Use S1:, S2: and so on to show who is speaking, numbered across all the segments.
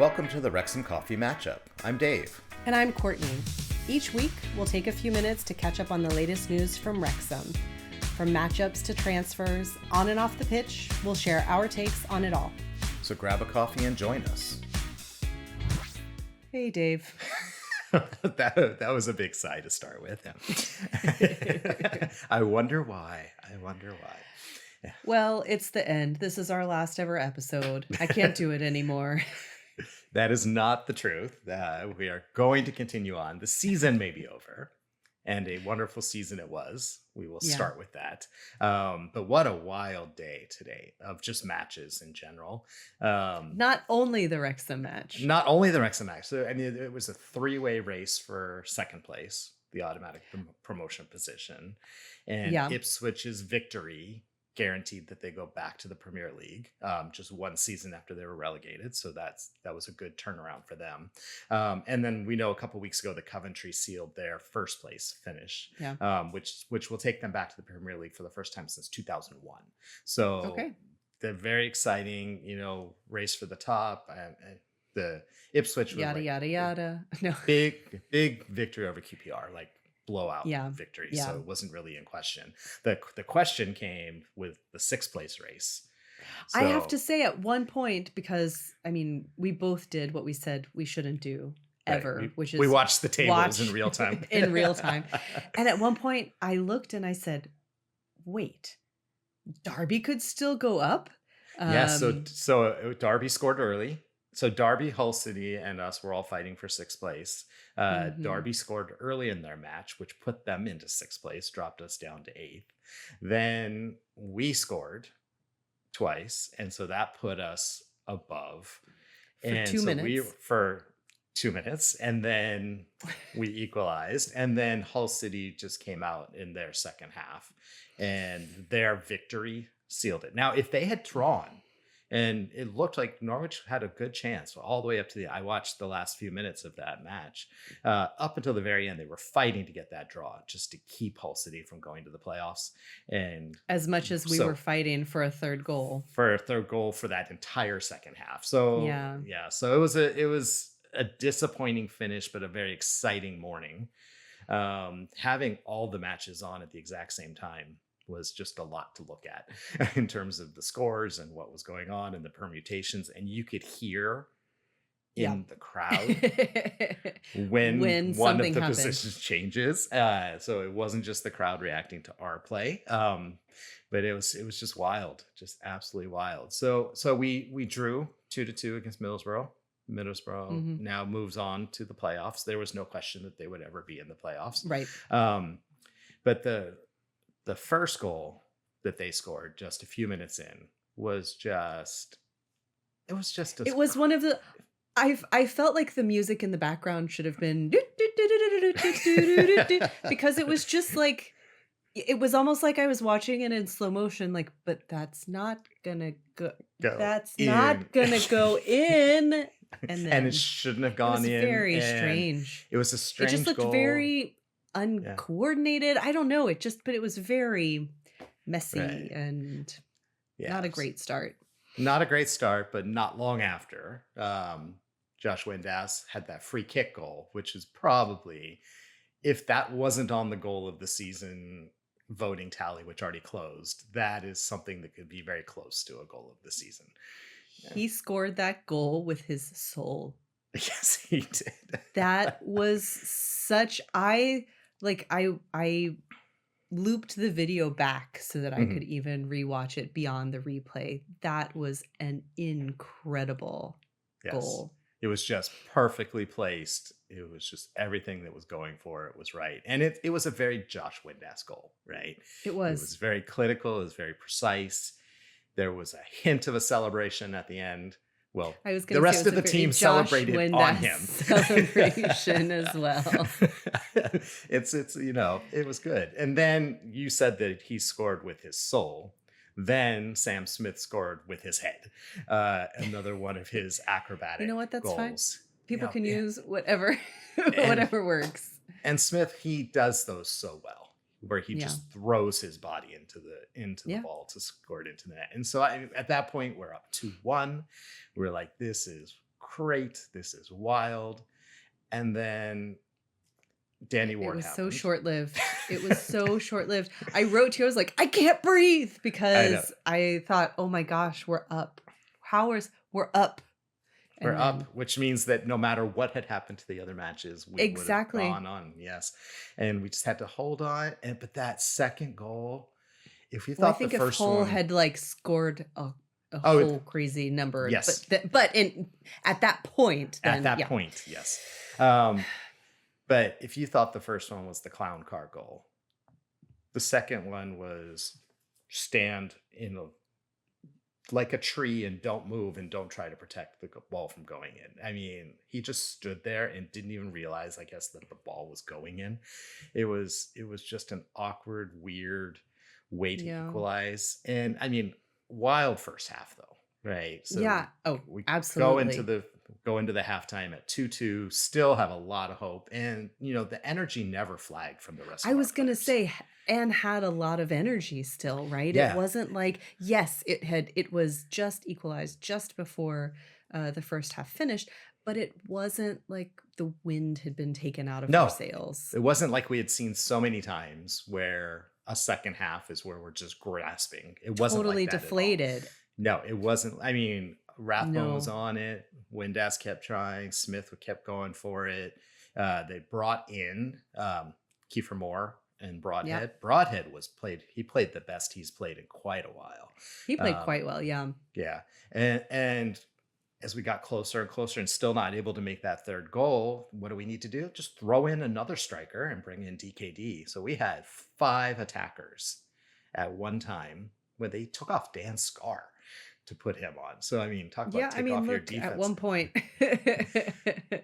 S1: Welcome to the Wrexham Coffee Matchup. I'm Dave.
S2: And I'm Courtney. Each week, we'll take a few minutes to catch up on the latest news from Wrexham. From matchups to transfers, on and off the pitch, we'll share our takes on it all.
S1: So grab a coffee and join us.
S2: Hey, Dave.
S1: That was a big sigh to start with. I wonder why.
S2: Well, it's the end. This is our last ever episode. I can't do it anymore.
S1: That is not the truth. We are going to continue on. The season may be over, and a wonderful season it was. We will start with that. But what a wild day today of just matches in general.
S2: Not only the Wrexham match.
S1: So, I mean, it was a three-way race for second place, the automatic promotion position. And Ipswich's victory guaranteed that they go back to the Premier League just one season after they were relegated. So that was a good turnaround for them. And then we know a couple weeks ago that Coventry sealed their first place finish, which will take them back to the Premier League for the first time since 2001. So they're very exciting, race for the top. The Ipswich
S2: yada. No.
S1: Big victory over QPR, like blowout victory. So it wasn't really in question. The question came with the sixth place race. So,
S2: I have to say at one point, because I mean, we both did what we said we shouldn't do ever, which is
S1: we watched the tables in real time.
S2: And at one point I looked and I said, wait, Derby could still go up?
S1: So Derby scored early. So Derby, Hull City, and us were all fighting for sixth place. Derby scored early in their match, which put them into sixth place, dropped us down to eighth. Then we scored twice, and so that put us above.
S2: For 2 minutes.
S1: For 2 minutes, and then we equalized. And then Hull City just came out in their second half, and their victory sealed it. Now, if they had drawn, and it looked like Norwich had a good chance all the way up to I watched the last few minutes of that match. Up until the very end, they were fighting to get that draw just to keep Hull City from going to the playoffs. And
S2: as much as we were fighting for a third goal. For
S1: that entire second half. So so it was a disappointing finish, but a very exciting morning. Having all the matches on at the exact same time was just a lot to look at in terms of the scores and what was going on and the permutations. And you could hear in the crowd when one of the positions changes. So it wasn't just the crowd reacting to our play, but it was just wild, just absolutely wild. So we drew 2-2 against Middlesbrough. Middlesbrough now moves on to the playoffs. There was no question that they would ever be in the playoffs.
S2: Right.
S1: But the first goal that they scored just a few minutes in was one of the I felt like the music in the background should have been because it was just like it was almost like I was watching it in slow motion, like, but that's not gonna go not gonna go in. And it shouldn't have gone in.
S2: Very strange.
S1: It was a strange goal.
S2: It just looked very uncoordinated. I don't know. But it was very messy and not a great start.
S1: Not a great start, but not long after, Josh Windass had that free kick goal, which is probably, if that wasn't on the goal of the season voting tally, which already closed, that is something that could be very close to a goal of the season.
S2: He scored that goal with his soul.
S1: Yes, he did.
S2: That was such I looped the video back so that I could even rewatch it beyond the replay. That was an incredible goal.
S1: It was just perfectly placed. It was just everything that was going for it was right. And it was a very Josh Windass goal, right?
S2: It was.
S1: It was very clinical. It was very precise. There was a hint of a celebration at the end. Well, the rest of the team celebrated on him.
S2: Celebration as well.
S1: It was good. And then you said that he scored with his soul. Then Sam Smith scored with his head. Another one of his acrobatic
S2: That's
S1: goals.
S2: fine. People can use whatever works.
S1: And Smith, he does those so well, where he just throws his body into the ball to score it into the net. And so at that point, we're up 2-1. We're like, this is great. This is wild. And then Danny Ward
S2: happened.
S1: So
S2: short-lived. It was so short-lived. I wrote to you, I was like, I can't breathe, because I thought, oh my gosh, we're up. We're up.
S1: We're up, which means that no matter what had happened to the other matches, we would have gone on. Yes. And we just had to hold on. But that second goal, if you thought the first one...
S2: if Hull had like scored a whole crazy number.
S1: Yes.
S2: But at that point. Then,
S1: at that point, yes. But if you thought the first one was the clown car goal, the second one was stand like a tree and don't move and don't try to protect the ball from going in. I mean, he just stood there and didn't even realize, I guess, that the ball was going in. It was just an awkward, weird way to equalize. And I mean, wild first half though, right? So
S2: we absolutely
S1: go into the halftime at 2-2, still have a lot of hope. And the energy never flagged from the rest of
S2: I was going to say, and had a lot of energy still, right? Yeah. It wasn't like, yes, it was just equalized just before the first half finished, but it wasn't like the wind had been taken out of our sails.
S1: It wasn't like we had seen so many times where a second half is where we're just grasping. It wasn't
S2: totally
S1: like that
S2: deflated.
S1: No, it wasn't. I mean, Rathbone was on it. Windass kept trying. Smith kept going for it. They brought in Kiefer Moore and Broadhead. Yep. Broadhead he played the best he's played in quite a while.
S2: He played quite well, yeah.
S1: Yeah. And as we got closer and closer and still not able to make that third goal, what do we need to do? Just throw in another striker and bring in DKD. So we had 5 attackers at one time when they took off Dan Scarr to put him on. So I mean, talk about off your defense.
S2: At one point, I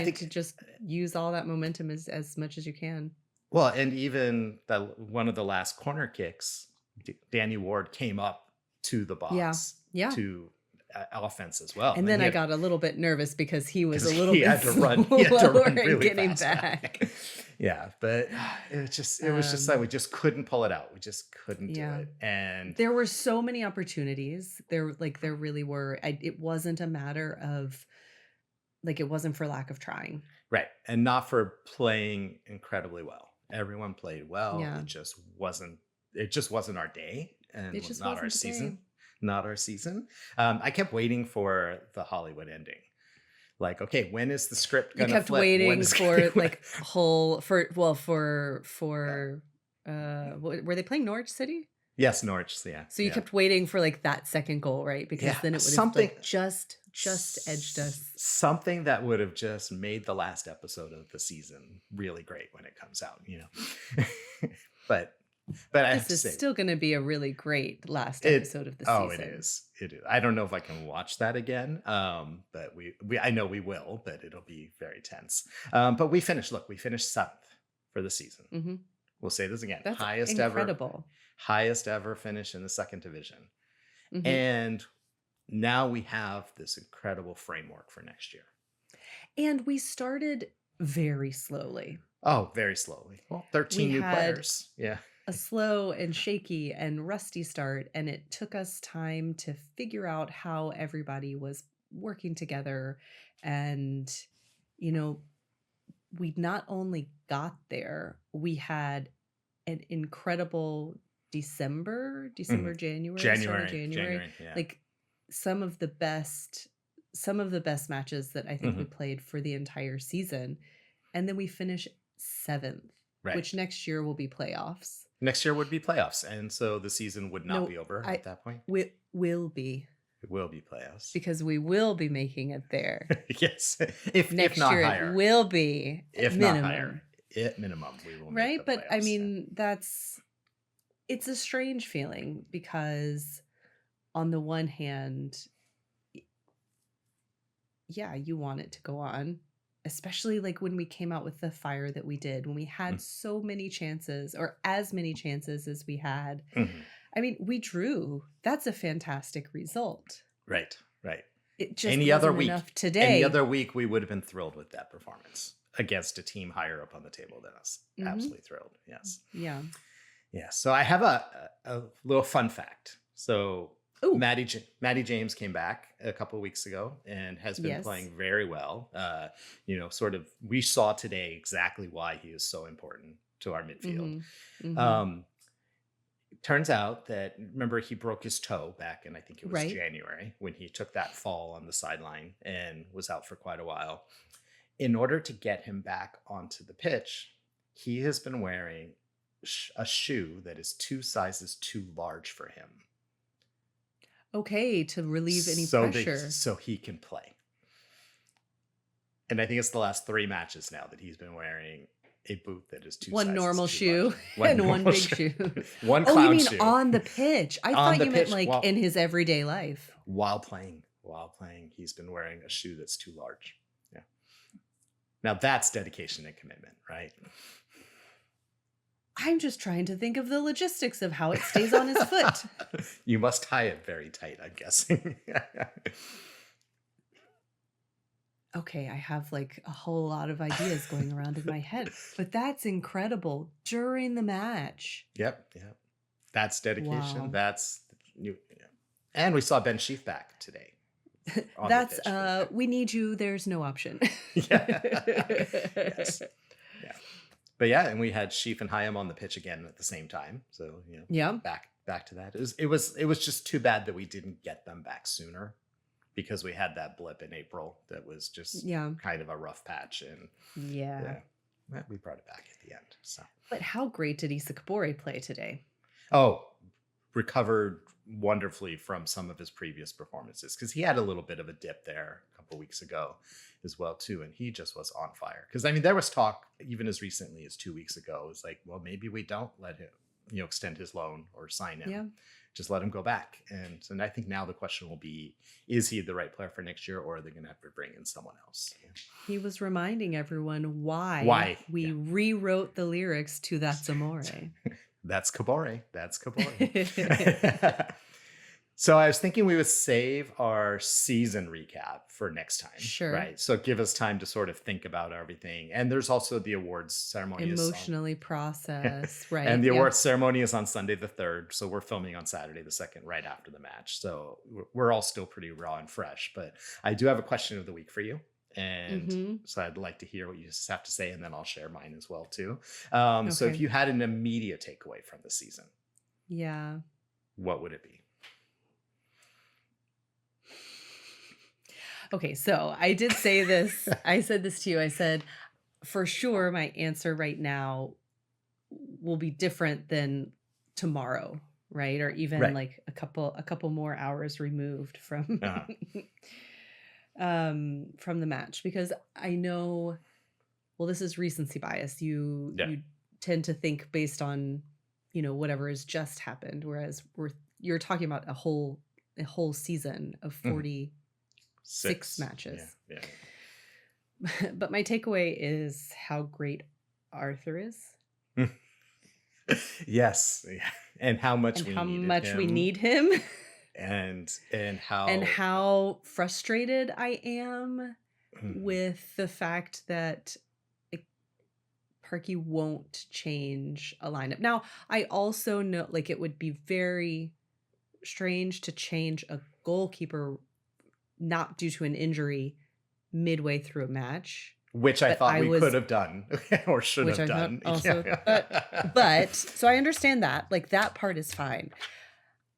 S2: think to just use all that momentum as much as you can.
S1: Well, and even one of the last corner kicks, Danny Ward came up to the box to offense as well.
S2: And then I got a little bit nervous because he was a little
S1: bit
S2: had to run really getting back.
S1: Yeah, but it was just like we just couldn't pull it out. We just couldn't do it. And
S2: there were so many opportunities. There really were. It wasn't a matter of it wasn't for lack of trying.
S1: Right. And not for playing incredibly well. Everyone played well. Yeah. It just wasn't our day, and it was not our season. Not our season. I kept waiting for the Hollywood ending. Like, okay, when is the script gonna flip? You kept
S2: waiting for Hull were they playing Norwich City?
S1: Yes, Norwich, yeah.
S2: So you kept waiting for that second goal, right? Because then it would have just edged us.
S1: Something that would have just made the last episode of the season really great when it comes out, But
S2: this is still going to be a really great last episode of the season.
S1: Oh, it is. It is. I don't know if I can watch that again, but I know we will, but it'll be very tense. But we finished 7th for the season. Mm-hmm. We'll say this again.
S2: That's incredible.
S1: Highest ever finish in the 2nd division. Mm-hmm. And now we have this incredible framework for next year.
S2: And we started very slowly.
S1: Oh, very slowly. Well, 13 new players. Yeah.
S2: A slow and shaky and rusty start, and it took us time to figure out how everybody was working together. And we not only got there, we had an incredible January,
S1: yeah.
S2: some of the best matches that I think we played for the entire season. And then we finish 7th, which next year will be playoffs.
S1: Next year would be playoffs. And so the season would not be over at that point.
S2: Will be.
S1: It will be playoffs.
S2: Because we will be making it there.
S1: Yes. If not
S2: year
S1: higher.
S2: It will be.
S1: If
S2: minimum.
S1: Not higher. At minimum, we will
S2: make
S1: the
S2: But
S1: playoffs.
S2: I mean, it's a strange feeling because on the one hand, you want it to go on. Especially when we came out with the fire that we did, when we had so many chances, or as many chances as we had. Mm-hmm. I mean, we drew. That's a fantastic result.
S1: Right.
S2: It just wasn't enough today.
S1: Any other week, we would have been thrilled with that performance against a team higher up on the table than us. Mm-hmm. Absolutely thrilled. Yes.
S2: Yeah.
S1: Yeah. So I have a little fun fact. So
S2: Oh,
S1: Matty James came back a couple of weeks ago and has been playing very well. Sort of, we saw today exactly why he is so important to our midfield. Turns out that, remember, he broke his toe back in, I think it was January, when he took that fall on the sideline and was out for quite a while. In order to get him back onto the pitch, he has been wearing a shoe that is 2 sizes too large for him.
S2: Okay, to relieve any pressure.
S1: So he can play. And I think it's the last 3 matches now that he's been wearing a boot that is 2 sizes
S2: one normal shoe
S1: large.
S2: and one big shoe.
S1: One clown shoe.
S2: Oh, you mean on the pitch? I thought you meant like in his everyday life.
S1: While playing, he's been wearing a shoe that's too large. Yeah. Now that's dedication and commitment, right?
S2: I'm just trying to think of the logistics of how it stays on his foot.
S1: You must tie it very tight, I'm guessing.
S2: Okay, I have like a whole lot of ideas going around in my head, but that's incredible during the match.
S1: Yep. That's dedication.
S2: Wow.
S1: That's new. Yeah. And we saw Ben Sheaf back today.
S2: That's we need you. There's no option.
S1: Yes. Yeah. But yeah, and we had Sheaf and Hyam on the pitch again at the same time. So back to that. It was just too bad that we didn't get them back sooner, because we had that blip in April that was just kind of a rough patch, and we brought it back at the end. So,
S2: but how great did Issa Kabore play today?
S1: Oh, recovered wonderfully from some of his previous performances, because he had a little bit of a dip there a couple weeks ago as well too, and he just was on fire. Because I mean, there was talk even as recently as 2 weeks ago. It's like, well, maybe we don't let him, extend his loan or sign him. Yeah. Just let him go back. And I think now the question will be, is he the right player for next year, or are they going to have to bring in someone else? Yeah.
S2: He was reminding everyone why we rewrote the lyrics to That's Amore.
S1: That's Kabore. So I was thinking we would save our season recap for next time.
S2: Sure.
S1: Right. So give us time to sort of think about everything. And there's also the awards ceremony.
S2: Emotionally process. Right.
S1: And the awards ceremony is on Sunday the 3rd. So we're filming on Saturday the 2nd, right after the match. So we're all still pretty raw and fresh. But I do have a question of the week for you. And so I'd like to hear what you just have to say, and then I'll share mine as well too. So if you had an immediate takeaway from the season, what would it be?
S2: Okay, so I did say this. I said this to you. I said, for sure, my answer right now will be different than tomorrow, right? Or even like a couple more hours removed from from the match, because I know, well, this is recency bias. You tend to think based on whatever has just happened, whereas you're talking about a whole season of 46 matches.
S1: Yeah.
S2: But my takeaway is how great Arthur is.
S1: Yes. And how much we need him. And
S2: how frustrated I am with the fact that Parky won't change a lineup. Now, I also know it would be very strange to change a goalkeeper not due to an injury midway through a match,
S1: which I thought we could have done or should have done.
S2: Also, but so I understand that, that part is fine.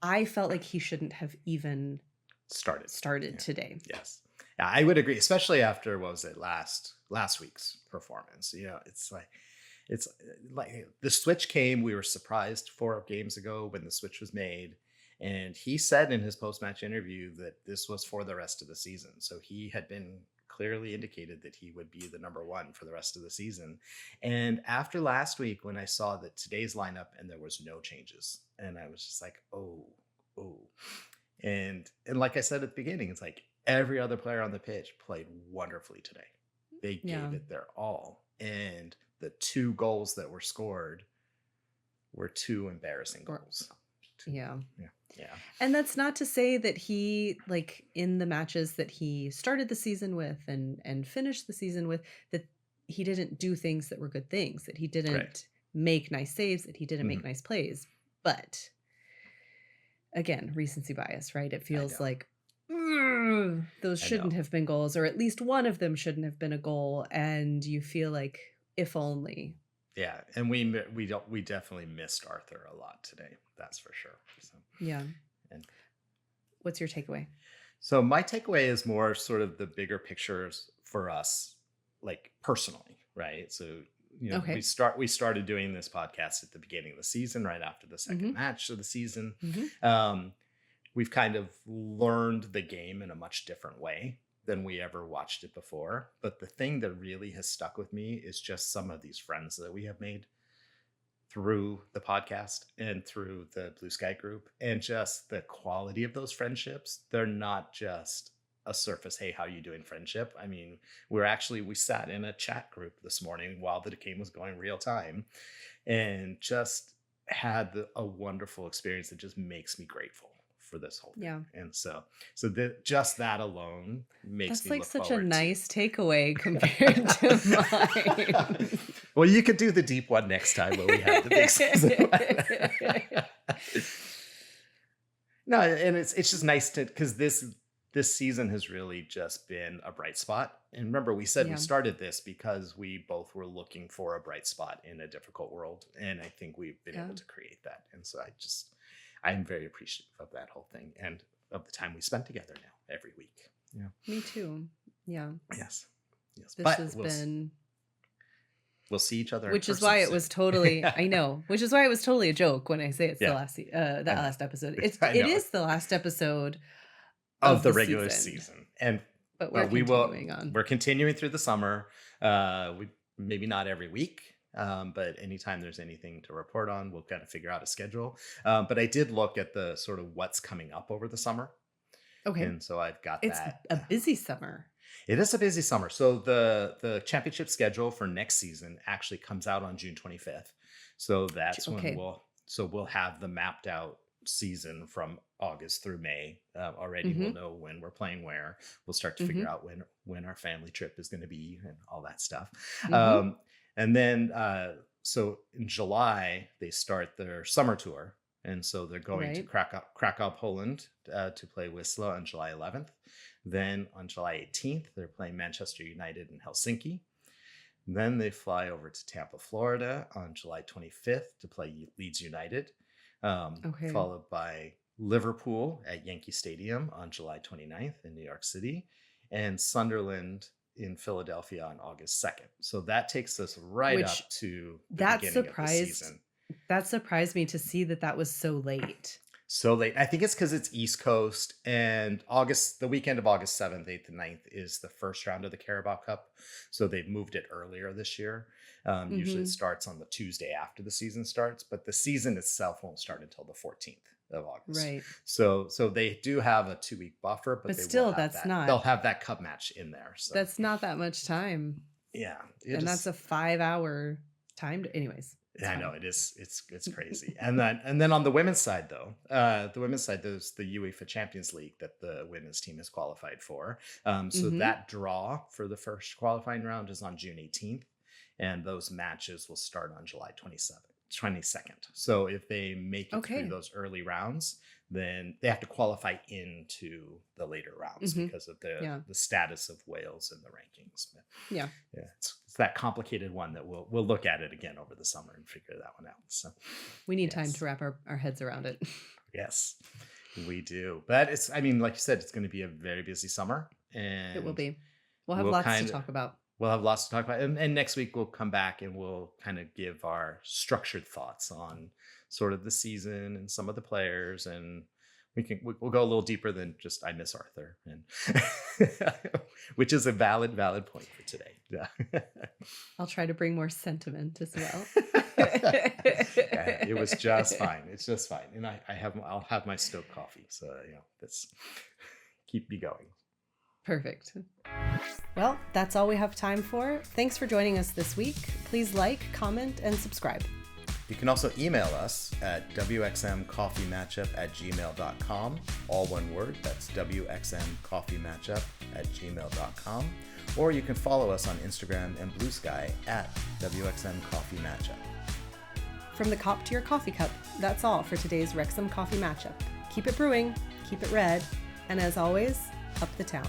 S2: I felt like he shouldn't have even started today.
S1: Yes. Yeah, I would agree, especially after, what was it, last week's performance. It's like the switch came. We were surprised 4 games ago when the switch was made. And he said in his post-match interview that this was for the rest of the season. So he had been clearly indicated that he would be the number 1 for the rest of the season. And after last week, when I saw that today's lineup and there was no changes, and I was just like, oh. And like I said at the beginning, it's like every other player on the pitch played wonderfully today. They gave it their all. And the 2 goals that were scored were 2 embarrassing goals.
S2: Yeah. And that's not to say that he, in the matches that he started the season with and finished the season with, that he didn't do things that were good things, that he didn't make nice saves, that he didn't make nice plays. But again, recency bias, right? It
S1: I
S2: feels
S1: know.
S2: like those
S1: I know.
S2: shouldn't have been goals, or at least one of them shouldn't have been a goal, and you feel like if only.
S1: Yeah, and we definitely missed Arthur a lot today. That's for sure. So
S2: Yeah.
S1: and
S2: What's your takeaway?
S1: so my takeaway is more sort of the bigger pictures for us, like personally, right? So
S2: Okay.
S1: we started doing this podcast at the beginning of the season, right after the second match of the season. We've kind of learned the game in a much different way than we ever watched it before. But the thing that really has stuck with me is just some of these friends that we have made through the podcast and through the Blue Sky group, and just the quality of those friendships. They're not just a surface, hey, how you doing friendship. I mean, we sat in a chat group this morning while the game was going real time, and just had a wonderful experience that just makes me grateful for this whole thing.
S2: Yeah.
S1: And so just that alone makes
S2: That's
S1: me
S2: like
S1: look
S2: such a
S1: forward
S2: nice takeaway compared to mine.
S1: Well, you could do the deep one next time when we have the big season. No, and it's just nice because this season has really just been a bright spot. And remember, we said we started this because we both were looking for a bright spot in a difficult world, and I think we've been able to create that. And so I'm very appreciative of that whole thing and of the time we spent together now every week. Yeah.
S2: Me too. Yeah.
S1: Yes.
S2: This has been.
S1: We'll see each other.
S2: Which is why it was totally. I know. Which is why it was totally a joke when I say it's the last episode. It is the last episode
S1: of the regular season. And
S2: but we're
S1: continuing through the summer. We maybe not every week. But anytime there's anything to report on, we'll kind of figure out a schedule. But I did look at the sort of what's coming up over the summer.
S2: Okay.
S1: And so I've got
S2: it's a busy summer.
S1: It is a busy summer. So the championship schedule for next season actually comes out on June 25th. So that's when we'll have the mapped out season from August through May. Already we'll know when we're playing where. We'll start to figure out when our family trip is going to be and all that stuff. And then, so in July, they start their summer tour. And so they're going to Krakow, Poland to play Wisla on July 11th. Then on July 18th, they're playing Manchester United in Helsinki. Then they fly over to Tampa, Florida on July 25th to play Leeds United, followed by Liverpool at Yankee Stadium on July 29th in New York City, and Sunderland in Philadelphia on August 2nd. So that takes us up to the beginning of the season.
S2: That surprised me to see that was so late.
S1: So late. I think it's because it's East Coast, and the weekend of August 7th, 8th, and 9th is the first round of the Carabao Cup. So they've moved it earlier this year. Usually it starts on the Tuesday after the season starts, but the season itself won't start until the 14th of August.
S2: Right.
S1: So they do have a 2-week buffer, but they'll have that cup match in there. So
S2: that's not that much time.
S1: Yeah.
S2: That's a 5-hour time. Anyways.
S1: I know it is. It's crazy. And then on the women's side, though, there's the UEFA Champions League that the women's team is qualified for. So that draw for the first qualifying round is on June 18th, and those matches will start on July 22nd. So if they make it through those early rounds, then they have to qualify into the later rounds because of the status of Wales in the rankings. But it's that complicated one that we'll look at it again over the summer and figure that one out. So
S2: we need time to wrap our heads around it.
S1: Yes, we do. But like you said, it's going to be a very busy summer, and
S2: it will be. We'll have lots to talk about.
S1: We'll have lots to talk about. And next week we'll come back and we'll kind of give our structured thoughts on sort of the season and some of the players, and we'll go a little deeper than just I miss Arthur, and which is a valid point for today. Yeah.
S2: I'll try to bring more sentiment as well.
S1: It was just fine. It's just fine. And I'll have my stoked coffee. So that's keep me going.
S2: Perfect. Well, that's all we have time for. Thanks for joining us this week. Please like, comment, and subscribe.
S1: You can also email us at wxmcoffeematchup@gmail.com. All one word. That's wxmcoffeematchup@gmail.com. Or you can follow us on Instagram and Blue Sky at wxmcoffeematchup.
S2: From the cop to your coffee cup, that's all for today's Wrexham Coffee Matchup. keep it brewing, keep it red, and as always, up the town.